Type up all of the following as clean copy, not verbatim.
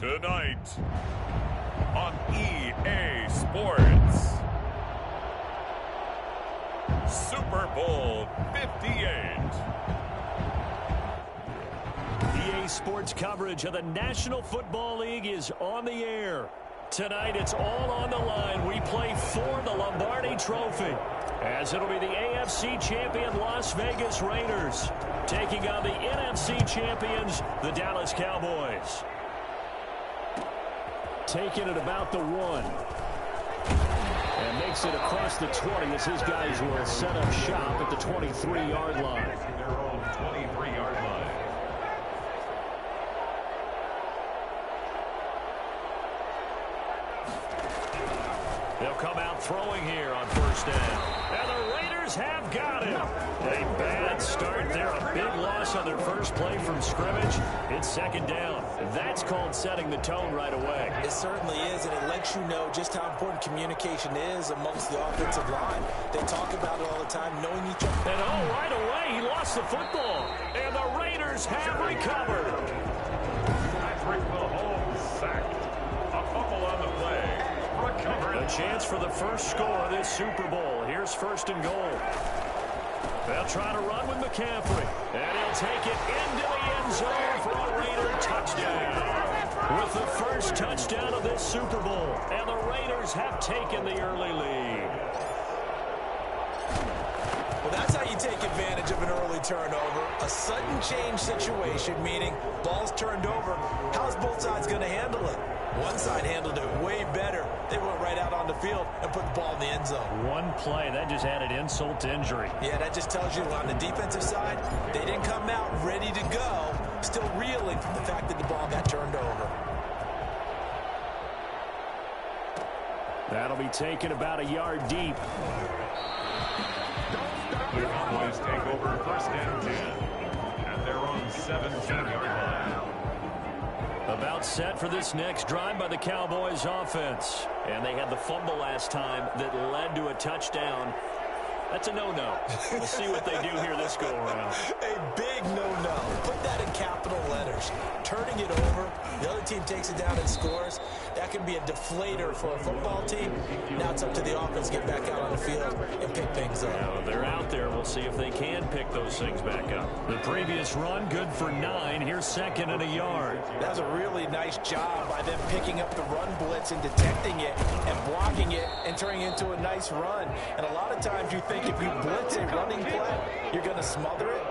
Tonight on EA Sports, Super Bowl 58. EA Sports coverage of the National Football League is on the air. Tonight, it's all on the line. We play for the Lombardi Trophy, as it'll be the AFC champion Las Vegas Raiders taking on the NFC champions, the Dallas Cowboys. Taking it about the 1. And makes it across the 20 as his guys will set up shop at the 23-yard line. Their own 23-yard line. They'll come out throwing here on first down. And the Raiders have got him. A bad start there. A big loss on their first play from scrimmage. It's second down. That's called setting the tone right away. It certainly is, and it lets you know just how important communication is amongst the offensive line. They talk about it all the time, knowing each other. And right away, he lost the football. And the Raiders have recovered. Patrick Mahomes sacked. A fumble on the play. A chance for the first score of this Super Bowl. Here's first and goal. They'll try to run with McCaffrey. And he'll take it into the end zone for a Raider touchdown. With the first touchdown of this Super Bowl. And the Raiders have taken the early lead. Well, that's how you take advantage of an early turnover. A sudden change situation, meaning ball's turned over. How's both sides going to handle it? One side handled it way better. They went right out on the field and put the ball in the end zone. One play, that just added insult to injury. Yeah, that just tells you on the defensive side, they didn't come out ready to go, still reeling from the fact that the ball got turned over. That'll be taken about a yard deep. The Cowboys take over first and 10 at their own 17-yard line. About set for this next drive by the Cowboys offense. And they had the fumble last time that led to a touchdown. That's a no-no. We'll see what they do here this go-around. A big no-no. Put that in capital letters. Turning it over, the other team takes it down and scores. That can be a deflator for a football team. Now it's up to the offense to get back out on the field and pick things up. Now, they're out there. We'll see if they can pick those things back up. The previous run, good for 9. Here's second and a yard. That was a really nice job by them picking up the run blitz and detecting it and blocking it and turning it into a nice run. And a lot of times you think if you blitz a running play, you're going to smother it.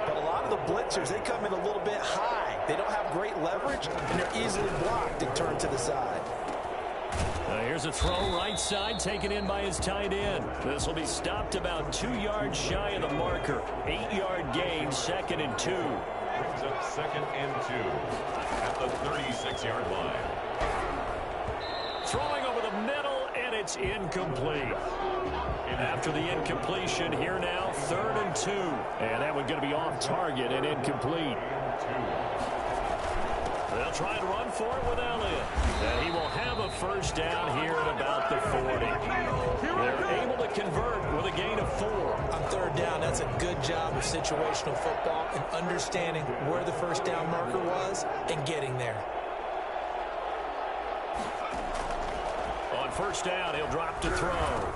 But a lot of the blitzers, they come in a little bit high. They don't have great leverage, and they're easily blocked and turned to the side. Here's a throw right side taken in by his tight end. This will be stopped about 2 yards shy of the marker. 8-yard gain, second and 2. Brings up second and 2 at the 36-yard line. Throwing over the middle, and it's incomplete. After the incompletion, here now, third and 2. And that one's going to be off target and incomplete. They'll try and run for it with Elliott. And he will have a first down here at about the 40. They're able to convert with a gain of 4. On third down, that's a good job of situational football and understanding where the first down marker was and getting there. On first down, he'll drop to throw.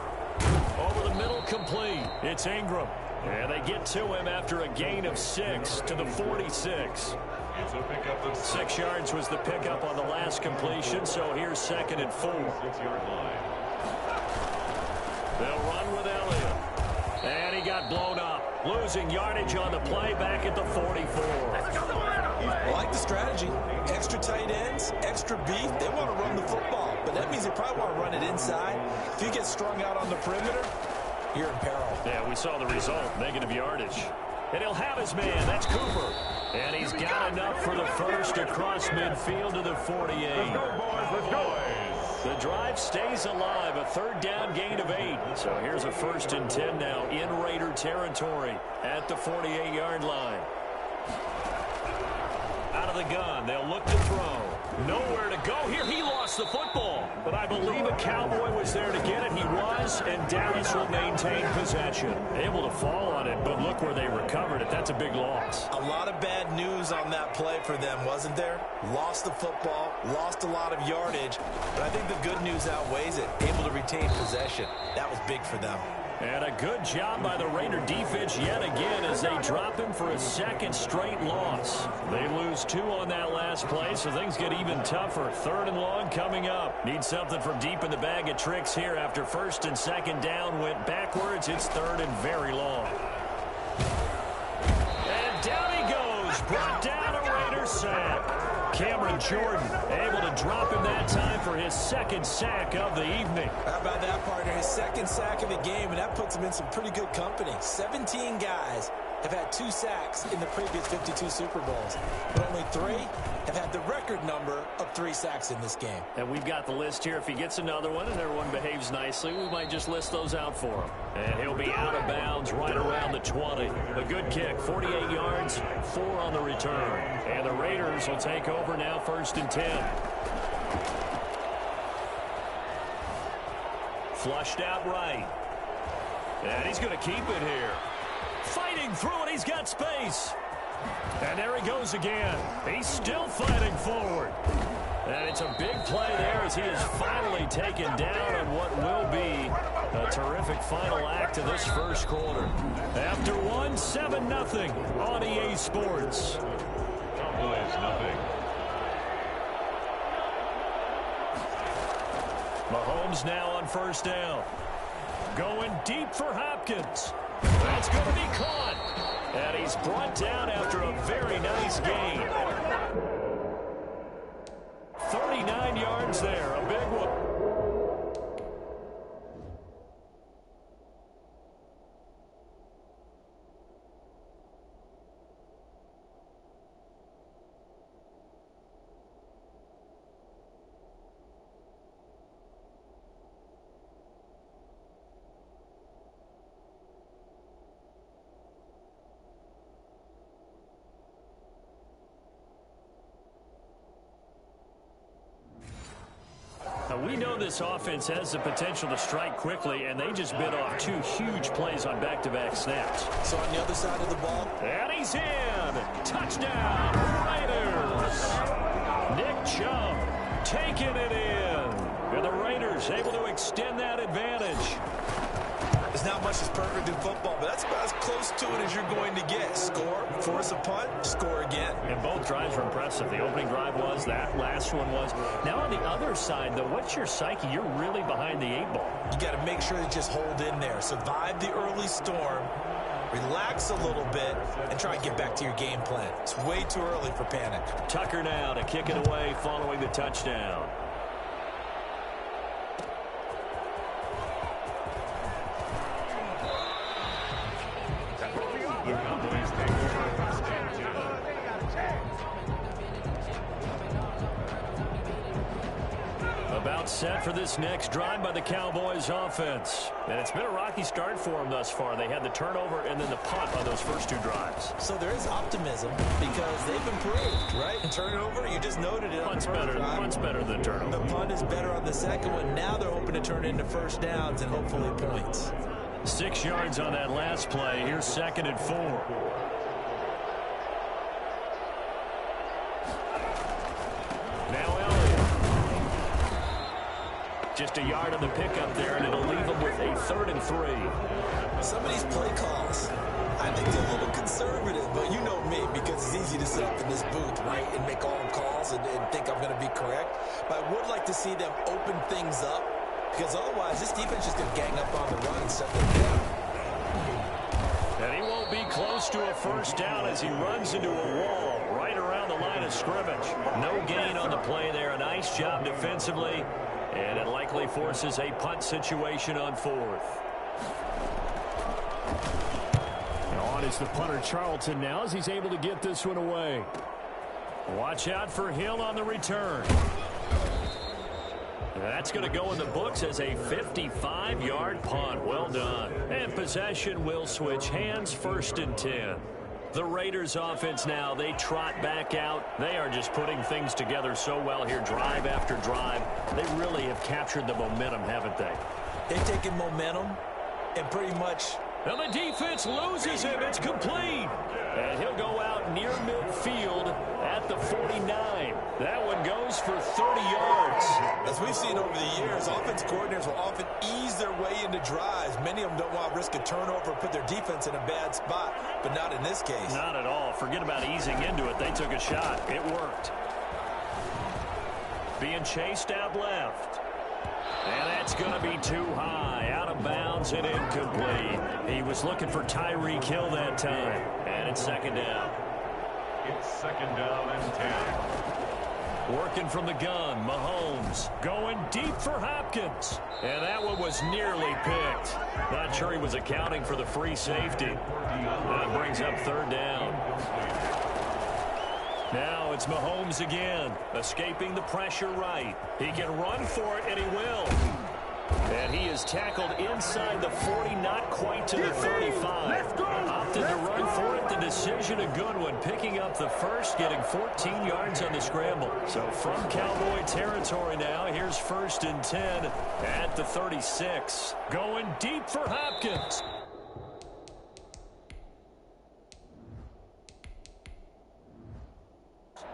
Over the middle, complete. It's Ingram. And they get to him after a gain of 6 to the 46. It's a pickup of 6 yards was the pickup on the last completion, so here's second and 4. 6-yard line. They'll run with Elliott. And he got blown up. Losing yardage on the play back at the 44. I like the strategy. Extra tight ends, extra beef. They want to run the football, but that means they probably want to run it inside. If you get strung out on the perimeter, you're in peril. Yeah, we saw the result, negative yardage. And he'll have his man. That's Cooper. And he's got enough for the first across midfield to the 48. Let's go, boys. Let's go. The drive stays alive. A third down gain of 8. So here's a first and 10 now in Raider territory at the 48-yard line. Out of the gun. They'll look to throw. Nowhere to go here. He lost the football. But I believe a Cowboy was there to get it. He was, and Dallas will maintain possession. Able to fall on it, but look where they recovered it. That's a big loss. A lot of bad news on that play for them, wasn't there? Lost the football, lost a lot of yardage, but I think the good news outweighs it. Able to retain possession. That was big for them. And a good job by the Raider defense yet again as they drop him for a second straight loss. They lose 2 on that last play, so things get even tougher. 3rd and long coming up. Need something from deep in the bag of tricks here after 1st and 2nd down went backwards. It's 3rd and very long. And down he goes. Brought down a Raider sack. Cameron Jordan able to drop him that time for his 2nd sack of the evening. How about that, partner? His 2nd sack of the game, and that puts him in some pretty good company. 17 guys have had 2 sacks in the previous 52 Super Bowls, but only 3 have had the record number of 3 sacks in this game. And we've got the list here. If he gets another one and everyone behaves nicely, we might just list those out for him. And he'll be out of bounds right around the 20. A good kick, 48 yards, 4 on the return. And the Raiders will take over now, 1st and 10. Flushed out right. And he's going to keep it here. Fighting through it. He's got space. And there he goes again. He's still fighting forward. And it's a big play there as he is finally taken down on what will be a terrific final act of this first quarter. After 7-0 on EA Sports. Cowboys nothing. Mahomes now on 1st down. Going deep for Hopkins. That's going to be caught. And he's brought down after a very nice gain. 39 yards there, a big one. We know this offense has the potential to strike quickly, and they just bit off 2 huge plays on back-to-back snaps. So on the other side of the ball. And he's in. Touchdown, Raiders. Nick Chubb taking it in. And the Raiders able to extend that advantage. There's not much that's perfect in football, but that's about as close to it as you're going to get. Score, force a punt, score again. And both drives were impressive. The opening drive was, that last one was. Now on the other side, though, what's your psyche? You're really behind the 8 ball. You got to make sure to just hold in there. Survive the early storm, relax a little bit, and try and get back to your game plan. It's way too early for panic. Tucker now to kick it away following the touchdown. The Cowboys take over 1st and 10. About set for this next drive by the Cowboys offense. And it's been a rocky start for them thus far. They had the turnover and then the punt on those first 2 drives. So there is optimism because they've improved, right? Turnover, you just noted it. Punt's better than turnover. The punt is better on the second one. Now they're hoping to turn it into 1st downs and hopefully points. 6 yards on that last play. Here's 2nd and 4. Now Elliott. Just a yard on the pickup there, and it'll leave them with a 3rd and 3. Some of these play calls, I think they're a little conservative, but you know me, because it's easy to sit up in this booth, right, and make all calls and think I'm going to be correct. But I would like to see them open things up, because otherwise this defense is going to gang up on the run and set them down. And he won't be close to a 1st down as he runs into a wall right around the line of scrimmage. No gain on the play there. A nice job defensively, and it likely forces a punt situation on 4th. On is the punter Charlton now as he's able to get this one away. Watch out for Hill on the return. That's going to go in the books as a 55-yard punt. Well done. And possession will switch hands, 1st and 10. The Raiders offense now, they trot back out. They are just putting things together so well here, drive after drive. They really have captured the momentum, haven't they? They've taken momentum and pretty much... And the defense loses him. It's complete. And he'll go out near midfield at the 49. That one goes for 30 yards. As we've seen over the years, offense coordinators will often ease their way into drives. Many of them don't want to risk a turnover or put their defense in a bad spot, but not in this case. Not at all. Forget about easing into it. They took a shot. It worked. Being chased out left. And that's going to be too high, out of bounds and incomplete. He was looking for Tyreek Hill that time. And it's second down. It's second down and 10. Working from the gun, Mahomes going deep for Hopkins. And that one was nearly picked. Not sure he was accounting for the free safety. That brings up third down. Now it's Mahomes again, escaping the pressure right. He can run for it, and he will. And he is tackled inside the 40, not quite to the 35. Opted to run for it. The decision a good one, picking up the first, getting 14 yards on the scramble. So from Cowboy territory now, here's 1st and 10 at the 36. Going deep for Hopkins.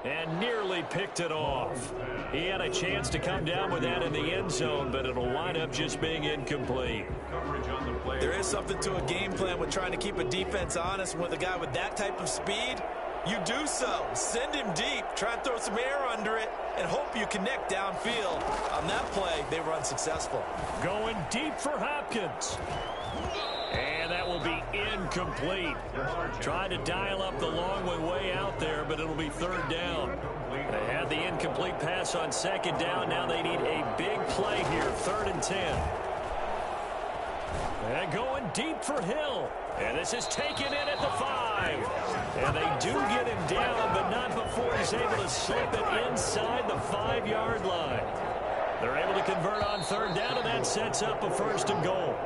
And nearly picked it off. He had a chance to come down with that in the end zone, but it'll wind up just being incomplete. There is something to a game plan with trying to keep a defense honest. With a guy with that type of speed, you do so. Send him deep, try and throw some air under it, and hope you connect downfield. On that play, they were unsuccessful. Going deep for Hopkins. And that will be incomplete. Tried to dial up the long one way out there, but it'll be third down. They had the incomplete pass on second down. Now they need a big play here, 3rd and 10. And going deep for Hill. And this is taken in at the 5. And they do get him down, but not before he's able to slip it inside the 5-yard line. They're able to convert on third down, and that sets up a 1st and goal.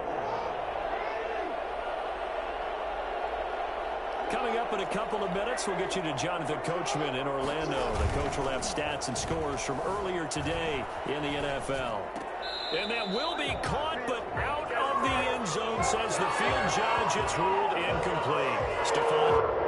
Coming up in a couple of minutes, we'll get you to Jonathan Coachman in Orlando. The coach will have stats and scores from earlier today in the NFL. And that will be caught, but out of the end zone, says the field judge. It's ruled incomplete. Stephon.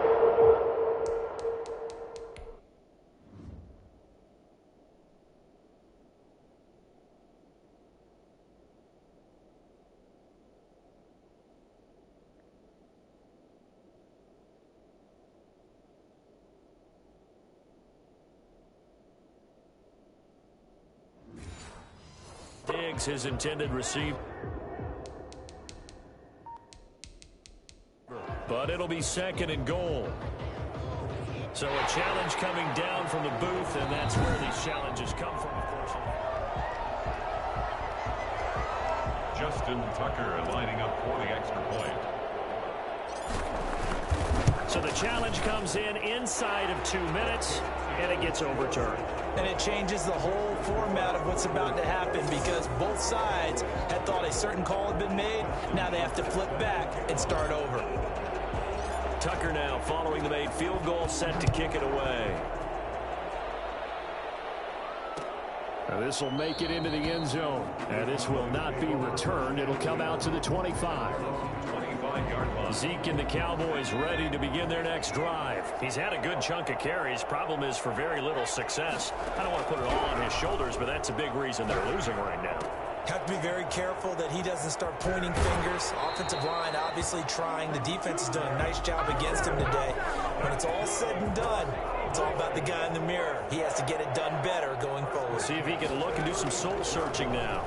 Diggs, his intended receiver. But it'll be 2nd and goal. So a challenge coming down from the booth, and that's where these challenges come from, of course. Justin Tucker lining up for the extra point. So the challenge comes in inside of 2 minutes, and it gets overturned. And it changes the whole format of what's about to happen because both sides had thought a certain call had been made. Now they have to flip back and start over. Tucker now following the made field goal, set to kick it away. Now this will make it into the end zone. And this will not be returned. It'll come out to the 25. 25-yard line. Zeke and the Cowboys ready to begin their next drive. He's had a good chunk of carries. Problem is for very little success. I don't want to put it all on his shoulders, but that's a big reason they're losing right now. Have to be very careful that he doesn't start pointing fingers. Offensive line obviously trying. The defense has done a nice job against him today. When it's all said and done, it's all about the guy in the mirror. He has to get it done better going forward. See if he can look and do some soul searching now.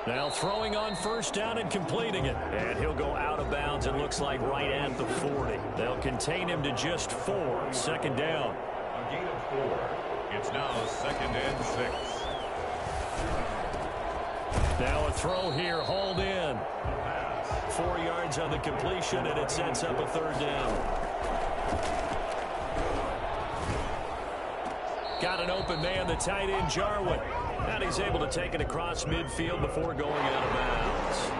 Now throwing on first down and completing it. And he'll go out of bounds, it looks like right at the 40. They'll contain him to just 4. 2nd down. A gain of 4. It's now 2nd and 6. Now a throw here, hauled in. 4 yards on the completion, and it sets up a 3rd down. Got an open man, the tight end, Jarwin. And he's able to take it across midfield before going out of bounds.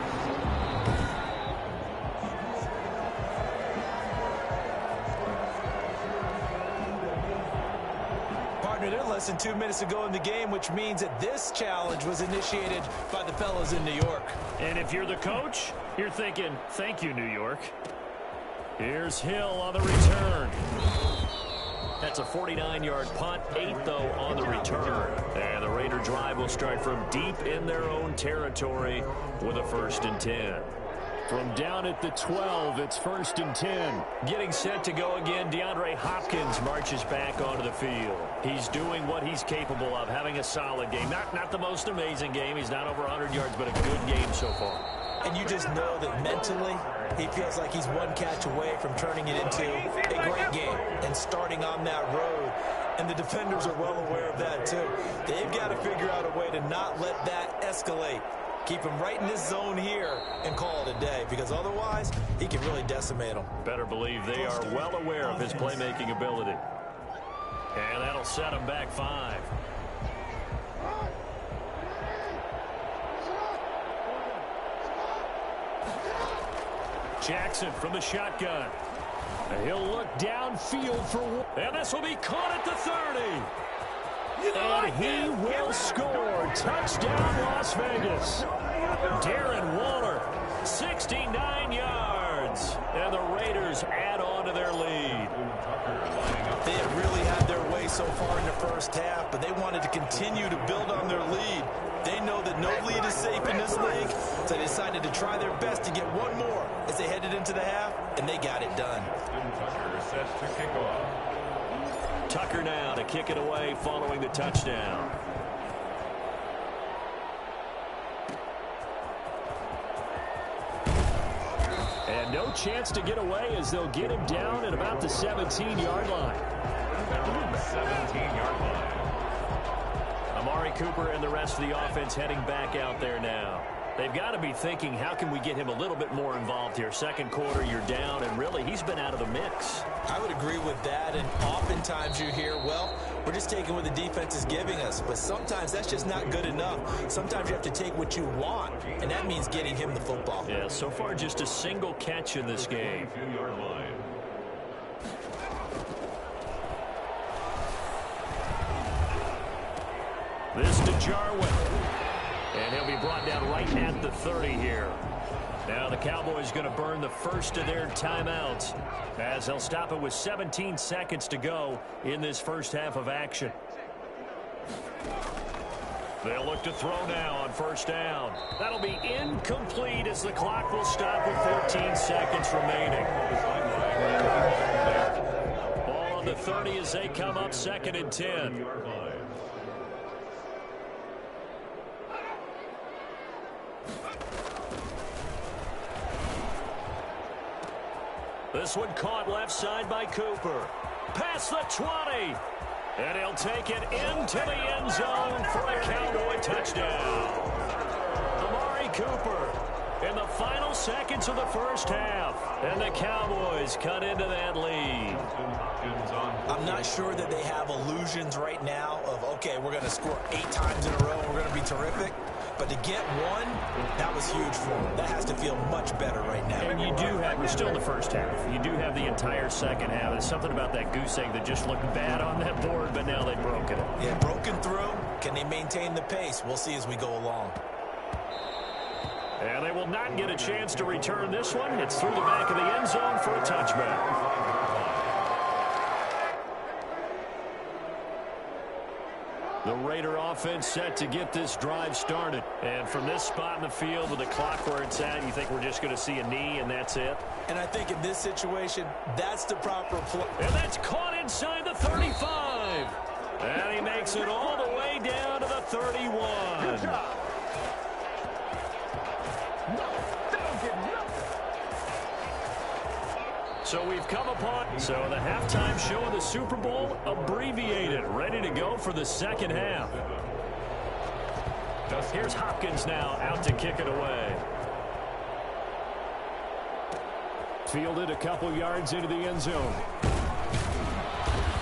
partner, they're less than 2 minutes to go in the game, which means that this challenge was initiated by the fellas in New York. And if you're the coach, you're thinking, thank you, New York. Here's Hill on the return. That's a 49-yard punt, 8, though, on the return. And the Raider drive will start from deep in their own territory with a 1st and 10. From down at the 12, it's 1st and 10. Getting set to go again, DeAndre Hopkins marches back onto the field. He's doing what he's capable of, having a solid game. Not the most amazing game. He's not over 100 yards, but a good game so far. And you just know that mentally, he feels like he's one catch away from turning it into a great game and starting on that road. And the defenders are well aware of that, too. They've got to figure out a way to not let that escalate. Keep him right in this zone here and call it a day, because otherwise, he can really decimate them. Better believe they are well aware of his playmaking ability. And that'll set him back 5. Jackson from the shotgun. And he'll look downfield for one. And this will be caught at the 30. And he will score. Touchdown, Las Vegas. Darren Waller, 69 yards. And the Raiders add on to their lead. They have really had their way so far in the first half, but they wanted to continue to build on their lead. They know that no lead is safe in this league, so they decided to try their best to get one more as they headed into the half, and they got it done. Tucker set to kick off. Tucker now to kick it away following the touchdown. And no chance to get away as they'll get him down at about the 17-yard line. 17-yard line. Amari Cooper and the rest of the offense heading back out there now. They've got to be thinking, how can we get him a little bit more involved here? Second quarter, you're down, and really, he's been out of the mix. I would agree with that, and oftentimes you hear, well, we're just taking what the defense is giving us, but sometimes that's just not good enough. Sometimes you have to take what you want, and that means getting him the football. Yeah, so far just a single catch in this game. 2-yard line. This to Jarwin. And he'll be brought down right at the 30 here. Now the Cowboys going to burn the first of their timeouts as they'll stop it with 17 seconds to go in this first half of action. They'll look to throw now on first down. That'll be incomplete as the clock will stop with 14 seconds remaining. Ball on the 30 as they come up 2nd and 10. This one caught left side by Cooper. Past the 20. And he'll take it into the end zone for a Cowboy touchdown. Amari Cooper in the final seconds of the first half. And the Cowboys cut into that lead. I'm not sure that they have illusions right now of, okay, we're going to score 8 times in a row and we're going to be terrific. But to get one, that was huge for them. That has to feel much better right now. And you do have, we're still in the first half. You do have the entire second half. There's something about that goose egg that just looked bad on that board, but now they've broken it. Yeah, broken through. Can they maintain the pace? We'll see as we go along. And they will not get a chance to return this one. It's through the back of the end zone for a touchback. The Raider offense set to get this drive started. And from this spot in the field with the clock where it's at, you think we're just going to see a knee and that's it? And I think in this situation, that's the proper play. And that's caught inside the 35. And he makes it all the way down to the 31. So we've come upon, so the halftime show of the Super Bowl abbreviated, ready to go for the second half. Here's Hopkins now out to kick it away. Fielded a couple yards into the end zone.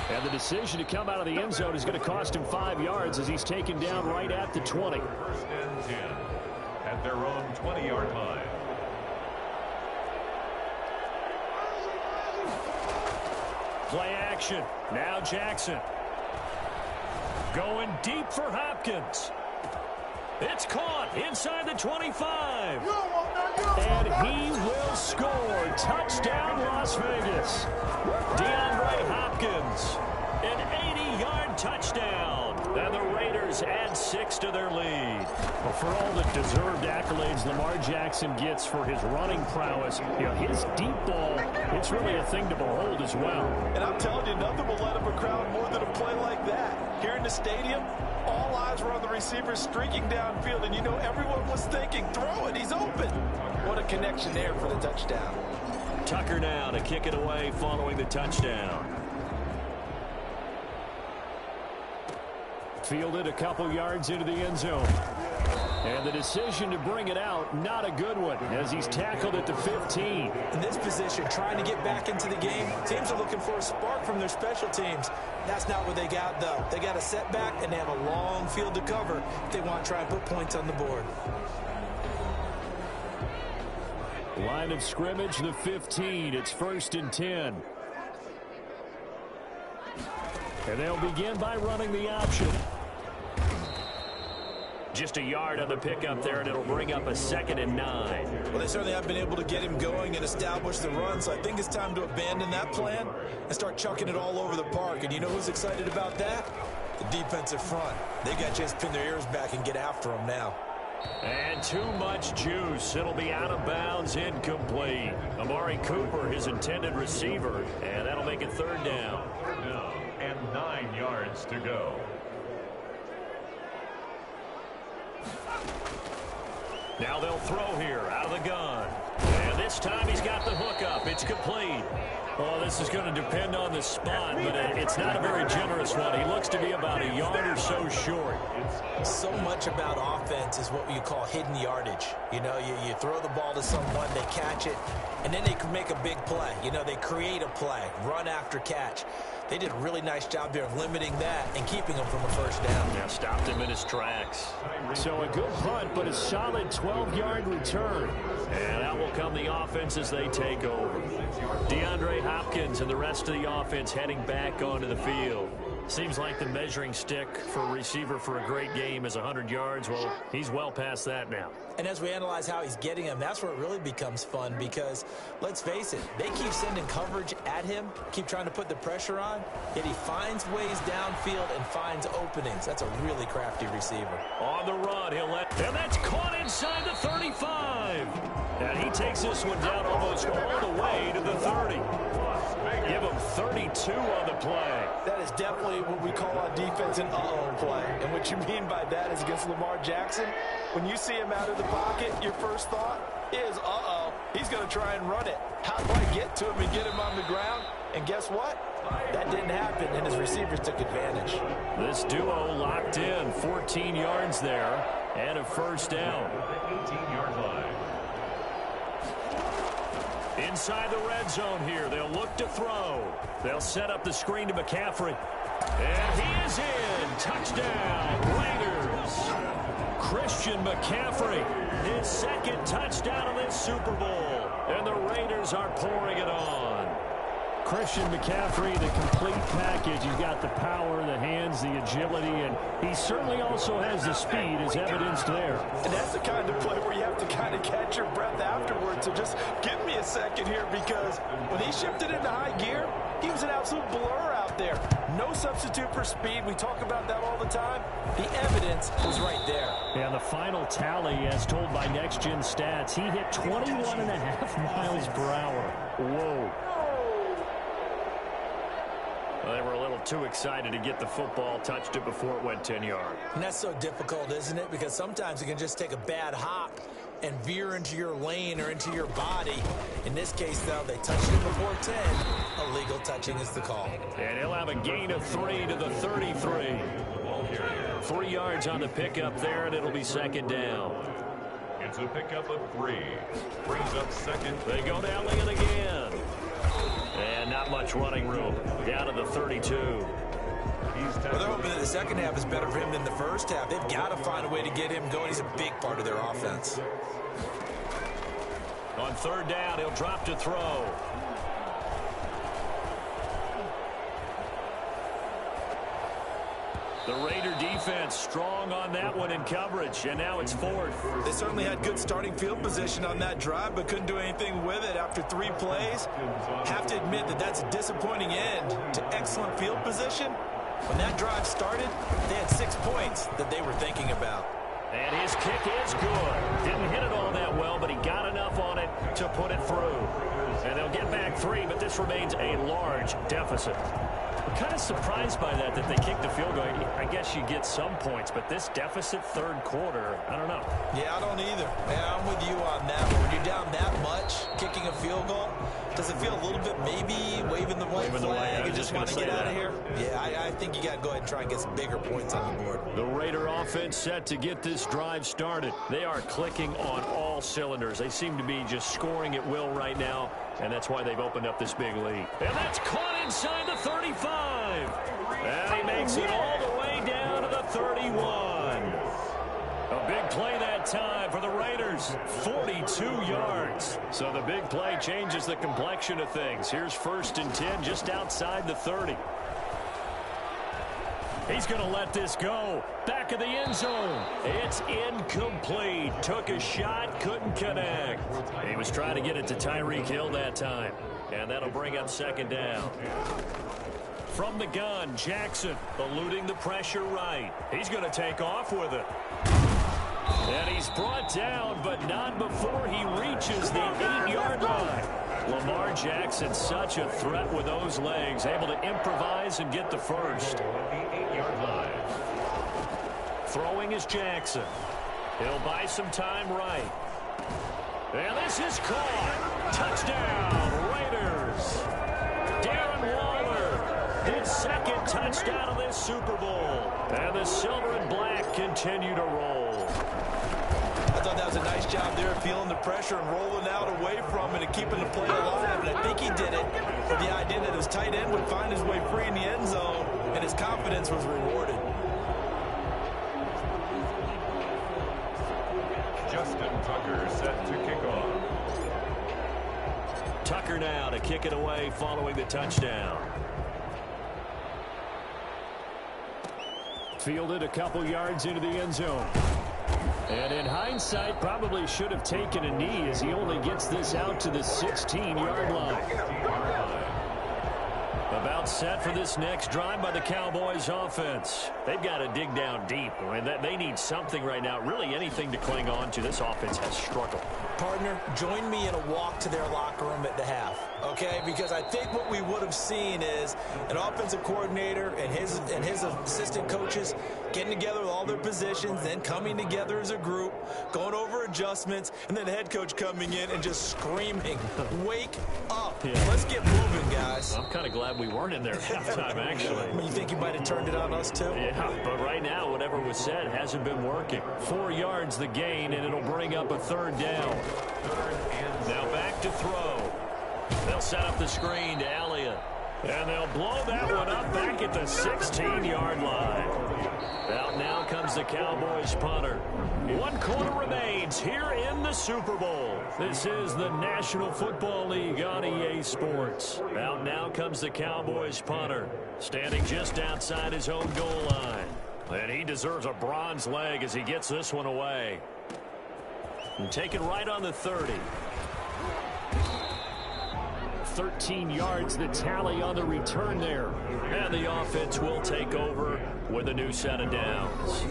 And the decision to come out of the end zone is going to cost him 5 yards as he's taken down right at the 20. 1st and 10 at their own 20-yard line. Play action. Now Jackson. Going deep for Hopkins. It's caught inside the 25. And he will score. Touchdown, Las Vegas. DeAndre Hopkins, an 80-yard touchdown. And the Raiders add 6 to their lead. Well, for all the deserved accolades Lamar Jackson gets for his running prowess, his deep ball, it's really a thing to behold as well. And I'm telling you, nothing will let up a crowd more than a play like that. Here in the stadium, all eyes were on the receiver streaking downfield, and everyone was thinking, throw it, he's open. What a connection there for the touchdown. Tucker now to kick it away following the touchdown. Fielded a couple yards into the end zone. And the decision to bring it out, not a good one, as he's tackled at the 15. In this position, trying to get back into the game, teams are looking for a spark from their special teams. That's not what they got, though. They got a setback, and they have a long field to cover if they want to try and put points on the board. Line of scrimmage, the 15. It's 1st and 10. And they'll begin by running the option. Just a yard on the pickup there, and it'll bring up a 2nd and 9. Well, they certainly have been able to get him going and establish the run, so I think it's time to abandon that plan and start chucking it all over the park. And you know who's excited about that? The defensive front. They got a chance to pin their ears back and get after him now. And too much juice. It'll be out of bounds, incomplete. Amari Cooper, his intended receiver, and that'll make it 3rd down. And 9 yards to go. Now they'll throw here out of the gun. And this time he's got the hook up. It's complete. Well, this is going to depend on the spot, but it's not a very generous one. He looks to be about a yard or so short. So much about offense is what you call hidden yardage. You throw the ball to someone, they catch it, and then they can make a big play. They create a play, run after catch. They did a really nice job there of limiting that and keeping him from a 1st down. Yeah, stopped him in his tracks. So a good punt, but a solid 12-yard return. And out will come the offense as they take over. DeAndre Hopkins and the rest of the offense heading back onto the field. Seems like the measuring stick for a receiver for a great game is 100 yards. Well, he's well past that now. And as we analyze how he's getting them, that's where it really becomes fun because, let's face it, they keep sending coverage at him, keep trying to put the pressure on, yet he finds ways downfield and finds openings. That's a really crafty receiver. On the run, and that's caught inside the 35. And he takes this one down almost all the way to the 30. Give him 32 on the play. That is definitely what we call on defense an uh-oh play. And what you mean by that is against Lamar Jackson, when you see him out of the pocket, your first thought is, uh-oh, he's going to try and run it. How do I get to him and get him on the ground? And guess what? That didn't happen, and his receivers took advantage. This duo locked in, 14 yards there, and a 1st down. 18-yard line. Inside the red zone here, they'll look to throw. They'll set up the screen to McCaffrey. And he is in. Touchdown, Raiders. Christian McCaffrey, his 2nd touchdown of this Super Bowl. And the Raiders are pouring it on. Christian McCaffrey, the complete package. He's got the power, the hands, the agility, and he certainly also has the speed as evidenced there. And that's the kind of play where you have to kind of catch your breath afterwards. So just give me a second here because when he shifted into high gear, he was an absolute blur out there. No substitute for speed. We talk about that all the time. The evidence was right there. And the final tally, as told by Next Gen Stats, he hit 21.5 miles per hour. Whoa. They were a little too excited to get the football, touched it before it went 10 yards. And that's so difficult, isn't it? Because sometimes you can just take a bad hop and veer into your lane or into your body. In this case, though, they touched it before 10. Illegal touching is the call. And he'll have a gain of 3 to the 33. 3 yards on the pickup there, and it'll be 2nd down. It's a pickup of 3. Brings up 2nd. They go down it again. And not much running room. Down to the 32. Well, they're hoping that the second half is better for him than the first half. They've got to find a way to get him going. He's a big part of their offense. On 3rd down, he'll drop to throw. The Raider defense strong on that one in coverage, and now it's 4th. They certainly had good starting field position on that drive, but couldn't do anything with it after 3 plays. Have to admit that that's a disappointing end to excellent field position. When that drive started, they had 6 points that they were thinking about. And his kick is good. Didn't hit it all that well, but he got enough on it to put it through. And they'll get back 3, but this remains a large deficit. I'm kind of surprised by that they kicked the field goal. I guess you get some points, but this deficit 3rd quarter, I don't know. Yeah, I don't either. Yeah, I'm with you on that. When you're down that much, kicking a field goal, does it feel a little bit maybe waving the white flag and just want to get out of here? Yeah, I think you got to go ahead and try and get some bigger points on the board. The Raider offense set to get this drive started. They are clicking on all cylinders. They seem to be just scoring at will right now, and that's why they've opened up this big lead. And that's caught inside the 35. And he makes it all the way down to the 31. A big play that time for the Raiders. 42 yards. So the big play changes the complexion of things. Here's 1st and 10 just outside the 30. He's going to let this go. Back of the end zone. It's incomplete. Took a shot, couldn't connect. He was trying to get it to Tyreek Hill that time. And that'll bring up 2nd down. From the gun, Jackson eluding the pressure right. He's going to take off with it. And he's brought down, but not before he reaches the 8-yard line. Lamar Jackson, such a threat with those legs, able to improvise and get the first. Throwing is Jackson. He'll buy some time right. And this is caught. Touchdown, Raiders. Darren Waller, his 2nd touchdown of this Super Bowl. And the silver and black continue to roll. I thought that was a nice job there, feeling the pressure and rolling out away from it and keeping the play alive. And I think he did it with the idea that his tight end would find his way free in the end zone, and his confidence was rewarded. Justin Tucker set to kick off. Tucker now to kick it away following the touchdown. Fielded a couple yards into the end zone. And in hindsight, probably should have taken a knee as he only gets this out to the 16-yard line. About set for this next drive by the Cowboys offense. They've got to dig down deep. I mean, they need something right now, really anything to cling on to. This offense has struggled. Partner, join me in a walk to their locker room at the half, okay? Because I think what we would have seen is an offensive coordinator and his assistant coaches getting together with all their positions, then coming together as a group, going over adjustments, and then the head coach coming in and just screaming, wake up. Yeah. Let's get moving, guys. I'm kind of glad we weren't in there at halftime, actually. I mean, you think you might have turned it on us, too? Yeah, but right now, whatever was said hasn't been working. 4 yards the gain, and it'll bring up a 3rd down. Now back to throw. They'll set up the screen to Elliott. And they'll blow that one up back at the 16-yard line. Out now comes the Cowboys punter. 1 quarter remains here in the Super Bowl. This is the National Football League on EA Sports. Out now comes the Cowboys punter, standing just outside his own goal line. And he deserves a bronze leg as he gets this one away. And taken right on the 30. 13 yards, the tally on the return there. And the offense will take over with a new set of downs.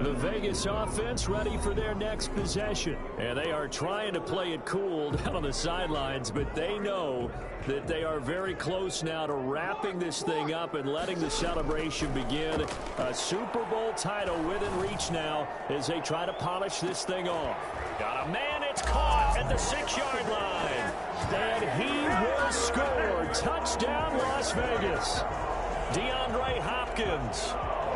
The Vegas offense ready for their next possession. And they are trying to play it cool down on the sidelines, but they know that they are very close now to wrapping this thing up and letting the celebration begin. A Super Bowl title within reach now as they try to polish this thing off. Got a man, it's caught at the 6-yard line. And he will score. Touchdown, Las Vegas. DeAndre Hopkins,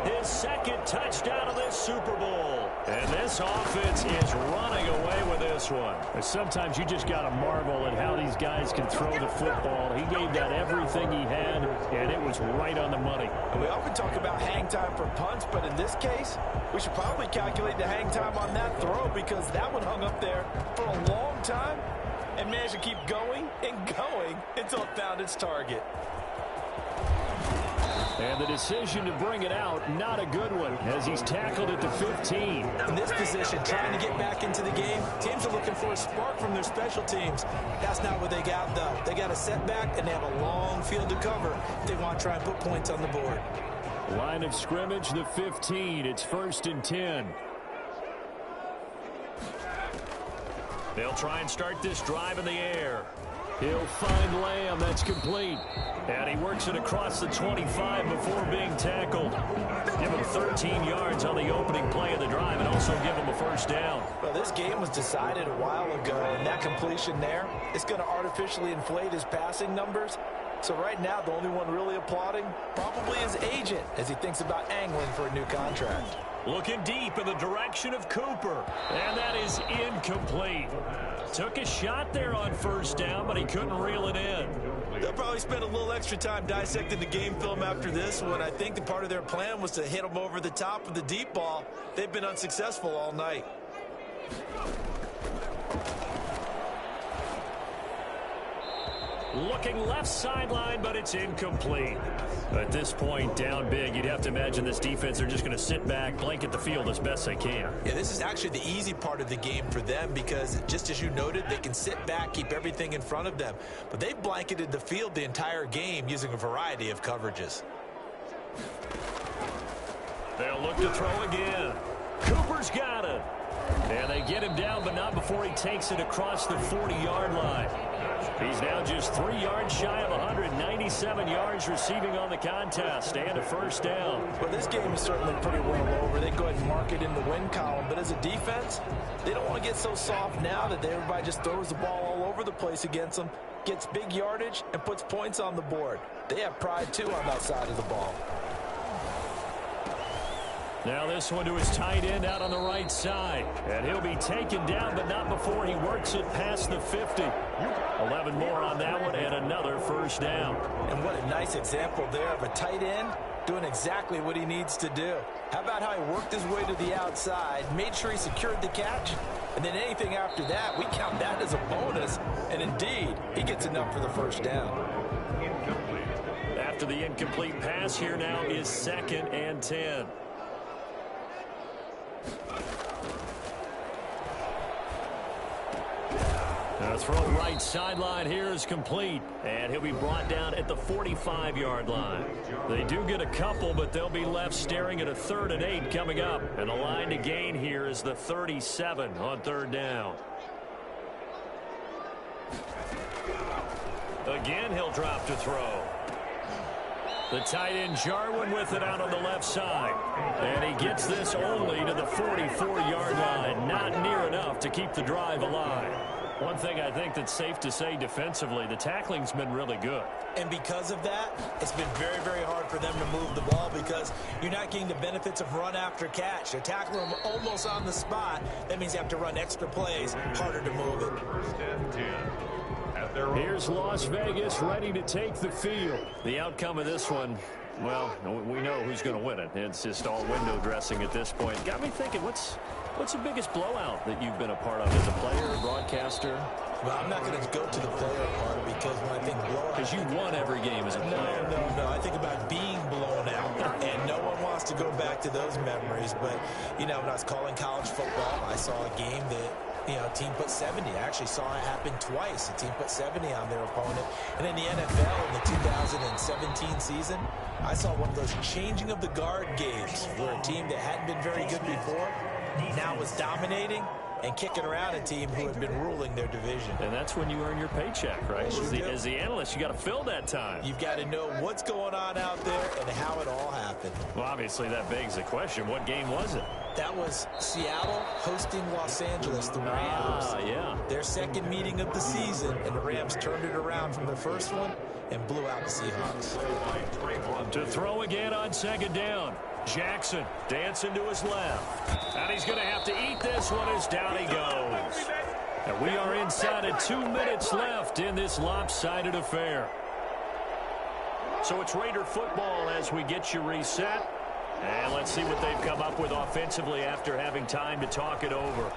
his 2nd touchdown of this Super Bowl. And this offense is running away with this one. Sometimes you just got to marvel at how these guys can throw the football. He gave that everything he had, and it was right on the money. And we often talk about hang time for punts, but in this case, we should probably calculate the hang time on that throw because that one hung up there for a long time and managed to keep going and going until it found its target. And the decision to bring it out, not a good one, as he's tackled at the 15. In this position, trying to get back into the game, teams are looking for a spark from their special teams. That's not what they got, though. They got a setback, and they have a long field to cover if they want to try and put points on the board. Line of scrimmage, the 15. It's 1st and 10. They'll try and start this drive in the air. He'll find Lamb. That's complete. And he works it across the 25 before being tackled. Give him 13 yards on the opening play of the drive and also give him a first down. Well, this game was decided a while ago, and that completion there is going to artificially inflate his passing numbers. So right now, the only one really applauding probably his agent as he thinks about angling for a new contract. Looking deep in the direction of Cooper. And that is incomplete. Took a shot there on first down, but he couldn't reel it in. They'll probably spend a little extra time dissecting the game film after this one. I think the part of their plan was to hit him over the top of the deep ball. They've been unsuccessful all night. Looking left sideline, but it's incomplete. At this point, down big, you'd have to imagine this defense are just going to sit back, blanket the field as best they can. Yeah, this is actually the easy part of the game for them because, just as you noted, they can sit back, keep everything in front of them. But they've blanketed the field the entire game using a variety of coverages. They'll look to throw again. Cooper's got it. And they get him down, but not before he takes it across the 40-yard line. He's now just 3 yards shy of 197 yards receiving on the contest and a first down. Well, this game is certainly pretty well over. They go ahead and mark it in the win column. But as a defense, they don't want to get so soft now that everybody just throws the ball all over the place against them, gets big yardage, and puts points on the board. They have pride, too, on that side of the ball. Now this one to his tight end out on the right side. And he'll be taken down, but not before he works it past the 50. 11 more on that one and another first down. And what a nice example there of a tight end doing exactly what he needs to do. How about how he worked his way to the outside, made sure he secured the catch, and then anything after that, we count that as a bonus. And indeed, he gets enough for the first down. After the incomplete pass, here now is 2nd and 10. The throw right sideline here is complete, and he'll be brought down at the 45-yard line. They do get a couple, but they'll be left staring at a 3rd and 8 coming up. And the line to gain here is the 37 on 3rd down. Again, he'll drop to throw. The tight end Jarwin with it out on the left side. And he gets this only to the 44-yard line. Not near enough to keep the drive alive. One thing I think that's safe to say defensively, the tackling's been really good. And because of that, it's been very, very hard for them to move the ball because you're not getting the benefits of run after catch. They're tackling them almost on the spot. That means you have to run extra plays, harder to move it. 1st and 10. Here's Las Vegas ready to take the field. The outcome of this one, well, we know who's going to win it. It's just all window dressing at this point. Got me thinking, what's the biggest blowout that you've been a part of as a player or broadcaster? Well, I'm not going to go to the player part because when I think blowout... Because you won every game as a player. No. I think about being blown out, and no one wants to go back to those memories. But, you know, when I was calling college football, I saw a game that, you know, a team put 70. I actually saw it happen twice. A team put 70 on their opponent. And in the NFL, in the 2017 season, I saw one of those changing of the guard games where a team that hadn't been very good before now was dominating and kicking around a team who had been ruling their division. And that's when you earn your paycheck, right? As the analyst, you got to fill that time. You've got to know what's going on out there and how it all happened. Well, obviously, that begs the question, what game was it? That was Seattle hosting Los Angeles, the Rams. Yeah. Their second meeting of the season, and the Rams turned it around from the first one and blew out the Seahawks. To throw again on 2nd down. Jackson dancing to his left. And he's going to have to eat this one as down he goes. And we are inside of 2 minutes left in this lopsided affair. So it's Raider football as we get you reset. And let's see what they've come up with offensively after having time to talk it over.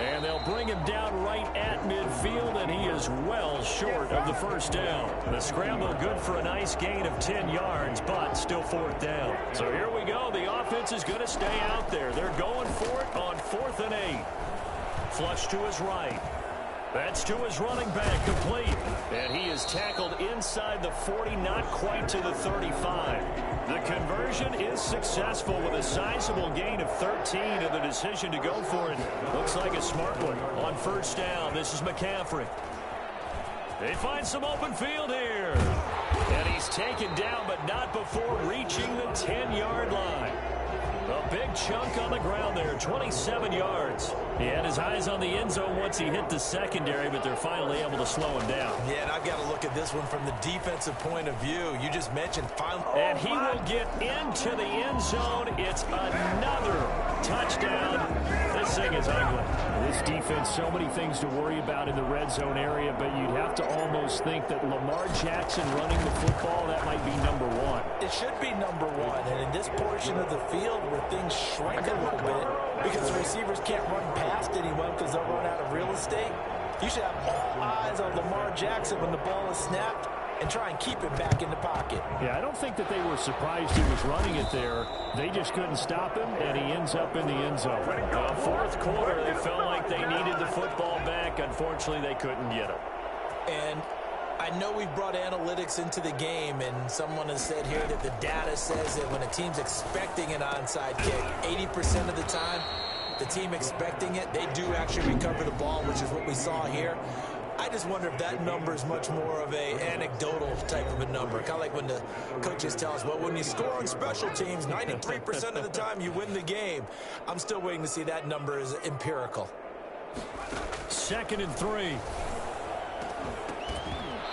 And And they'll bring him down right at midfield, and he is well short of the first down. The scramble good for a nice gain of 10 yards, but still fourth down. So here we go. The offense is going to stay out there. They're going for it on 4th and 8. Flush to his right. That's to his running back, complete. And he is tackled inside the 40, not quite to the 35. The conversion is successful with a sizable gain of 13, and the decision to go for it looks like a smart one. On first down, this is McCaffrey. They find some open field here. And he's taken down, but not before reaching the 10-yard line. A big chunk on the ground there, 27 yards. He had his eyes on the end zone once he hit the secondary, but they're finally able to slow him down. Yeah, and I've got to look at this one from the defensive point of view. You just mentioned finally. And he will get into the end zone. It's another touchdown. This thing is ugly. This defense, so many things to worry about in the red zone area, but you'd have to almost think that Lamar Jackson running the football, that might be number one. It should be number one, and in this portion of the field where things shrink a little bit because the receivers can't run past anyone because they'll run out of real estate, you should have all eyes on Lamar Jackson when the ball is snapped and try and keep it back in the pocket. Yeah, I don't think that they were surprised he was running it there. They just couldn't stop him, and he ends up in the end zone. Fourth quarter, they felt like they needed the football back. Unfortunately, they couldn't get it. And I know we've brought analytics into the game, and someone has said here that the data says that when a team's expecting an onside kick, 80% of the time, the team expecting it, they do actually recover the ball, which is what we saw here. I just wonder if that number is much more of a anecdotal type of a number. Kind of like when the coaches tell us, well, when you score on special teams, 93% of the time you win the game. I'm still waiting to see that number is empirical. 2nd and 3.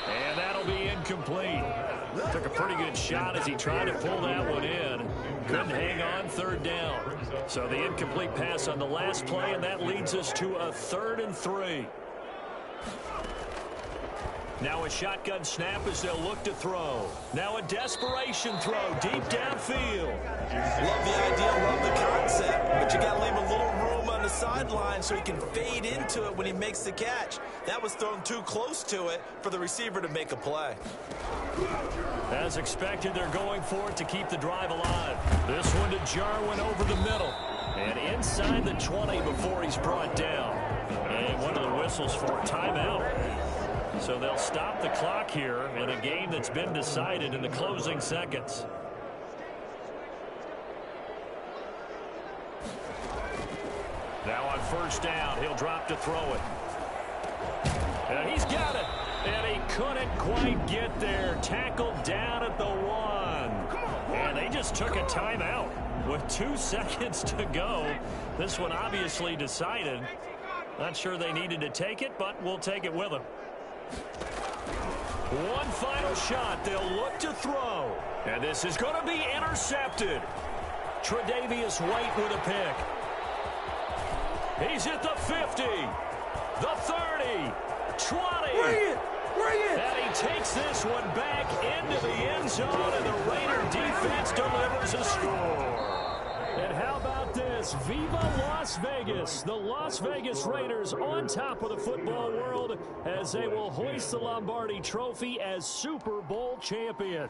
And that'll be incomplete. Took a pretty good shot as he tried to pull that one in. Couldn't hang on, 3rd down. So the incomplete pass on the last play, and that leads us to a 3rd and 3. Now a shotgun snap as they'll look to throw. Now a desperation throw deep downfield. Love the idea, love the concept, but you got to leave a little room on the sideline so he can fade into it when he makes the catch. That was thrown too close to it for the receiver to make a play. As expected, they're going for it to keep the drive alive. This one to Jarwin over the middle. And inside the 20 before he's brought down. And one of the whistles for timeout. So they'll stop the clock here in a game that's been decided in the closing seconds. Now on first down, he'll drop to throw it. And he's got it. And he couldn't quite get there. Tackled down at the 1. And they just took a timeout with 2 seconds to go. This one obviously decided. Not sure they needed to take it, but we'll take it with them. One final shot. They'll look to throw. And this is going to be intercepted. Tre'Davious White with a pick. He's at the 50, the 30, 20. Bring it! And he takes this one back into the end zone, and the Raider defense delivers a score. And how about this? Viva Las Vegas. The Las Vegas Raiders on top of the football world as they will hoist the Lombardi Trophy as Super Bowl champion.